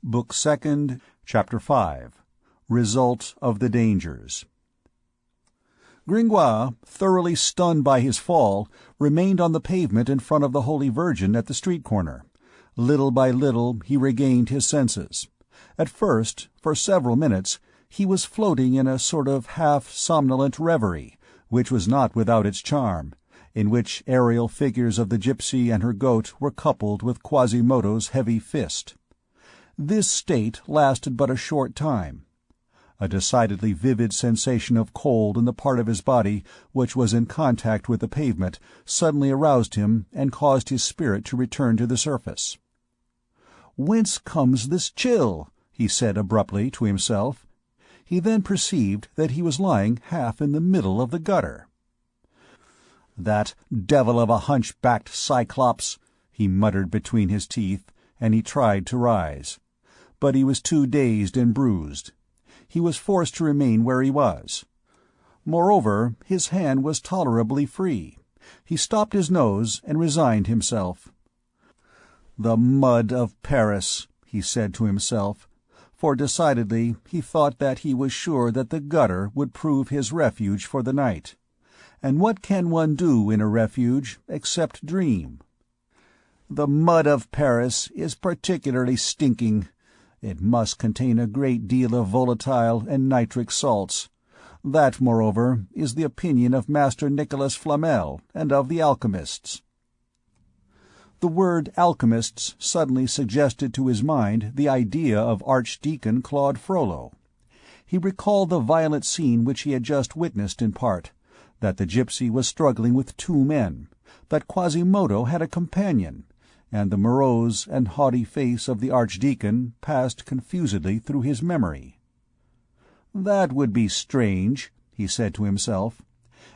Book Second, Chapter 5. Result of the Dangers. Gringoire, thoroughly stunned by his fall, remained on the pavement in front of the Holy Virgin at the street corner. Little by little he regained his senses. At first, for several minutes, he was floating in a sort of half-somnolent reverie, which was not without its charm, in which aerial figures of the gypsy and her goat were coupled with Quasimodo's heavy fist. This state lasted but a short time. A decidedly vivid sensation of cold in the part of his body which was in contact with the pavement suddenly aroused him and caused his spirit to return to the surface. "Whence comes this chill?" he said abruptly to himself. He then perceived that he was lying half in the middle of the gutter. "That devil of a hunchbacked Cyclops," he muttered between his teeth, and he tried to rise. But he was too dazed and bruised. He was forced to remain where he was. Moreover, his hand was tolerably free. He stopped his nose and resigned himself. "The mud of Paris," he said to himself, for decidedly he thought that he was sure that the gutter would prove his refuge for the night. And what can one do in a refuge except dream? "The mud of Paris is particularly stinking. It must contain a great deal of volatile and nitric salts. That, moreover, is the opinion of Master Nicholas Flamel and of the alchemists." The word alchemists suddenly suggested to his mind the idea of Archdeacon Claude Frollo. He recalled the violent scene which he had just witnessed in part, that the gypsy was struggling with two men, that Quasimodo had a companion, and the morose and haughty face of the Archdeacon passed confusedly through his memory. "That would be strange," he said to himself,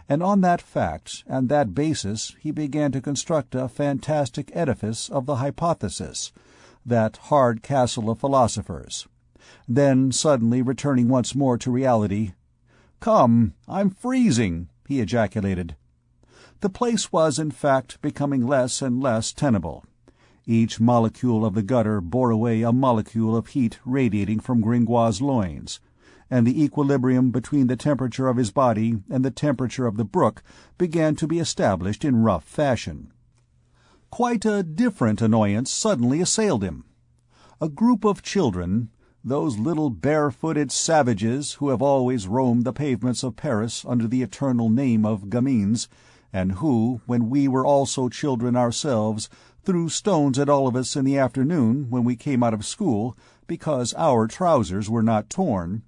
and on that fact and that basis he began to construct a fantastic edifice of the hypothesis, that hard castle of philosophers. Then, suddenly returning once more to reality, "Come, I'm freezing," he ejaculated. The place was, in fact, becoming less and less tenable. Each molecule of the gutter bore away a molecule of heat radiating from Gringoire's loins, and the equilibrium between the temperature of his body and the temperature of the brook began to be established in rough fashion. Quite a different annoyance suddenly assailed him. A group of children, those little barefooted savages who have always roamed the pavements of Paris under the eternal name of gamins, and who, when we were also children ourselves, threw stones at all of us in the afternoon when we came out of school because our trousers were not torn,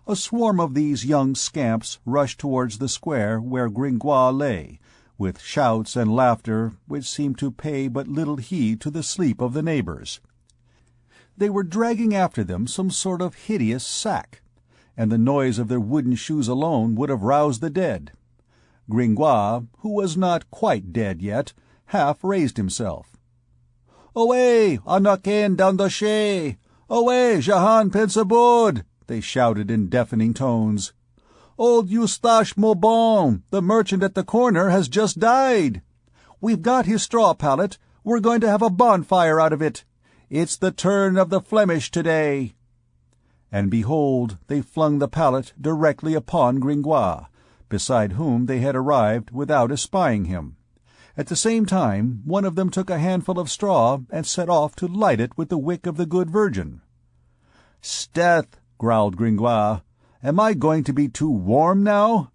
a swarm of these young scamps rushed towards the square where Gringoire lay, with shouts and laughter which seemed to pay but little heed to the sleep of the neighbors. They were dragging after them some sort of hideous sack, and the noise of their wooden shoes alone would have roused the dead. Gringoire, who was not quite dead yet, half raised himself. "Away, Anakin down the shay! Away, Jahan Pensabud!" they shouted in deafening tones. "Old Eustache Maubon, the merchant at the corner, has just died. We've got his straw pallet. We're going to have a bonfire out of it. It's the turn of the Flemish today." And behold, they flung the pallet directly upon Gringoire, beside whom they had arrived without espying him. At the same time, one of them took a handful of straw and set off to light it with the wick of the good Virgin. "'Sdeath!" growled Gringoire. "Am I going to be too warm now?"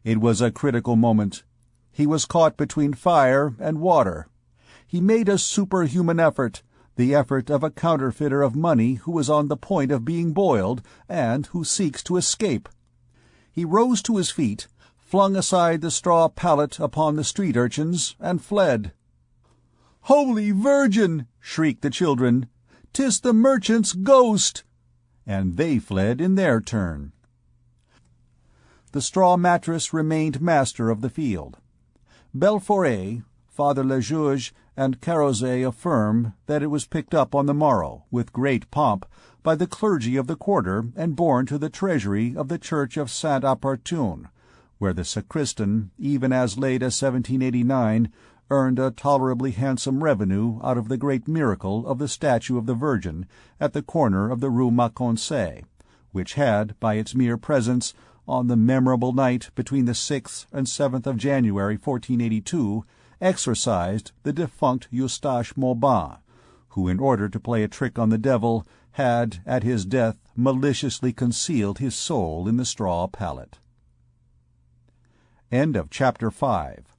It was a critical moment. He was caught between fire and water. He made a superhuman effort, the effort of a counterfeiter of money who is on the point of being boiled, and who seeks to escape. He rose to his feet, flung aside the straw pallet upon the street urchins, and fled. "Holy Virgin!" shrieked the children. "'Tis the merchant's ghost!" And they fled in their turn. The straw mattress remained master of the field. Belforet, Father Le Juge, and Carrozet affirm that it was picked up on the morrow, with great pomp, by the clergy of the quarter and borne to the treasury of the church of Saint-Opportun, where the sacristan, even as late as 1789, earned a tolerably handsome revenue out of the great miracle of the statue of the Virgin at the corner of the Rue Maconsay, which had, by its mere presence, on the memorable night between the 6th and 7th of January 1482, exorcised the defunct Eustache Maubin, who, in order to play a trick on the devil, had, at his death, maliciously concealed his soul in the straw pallet. End of Chapter 5.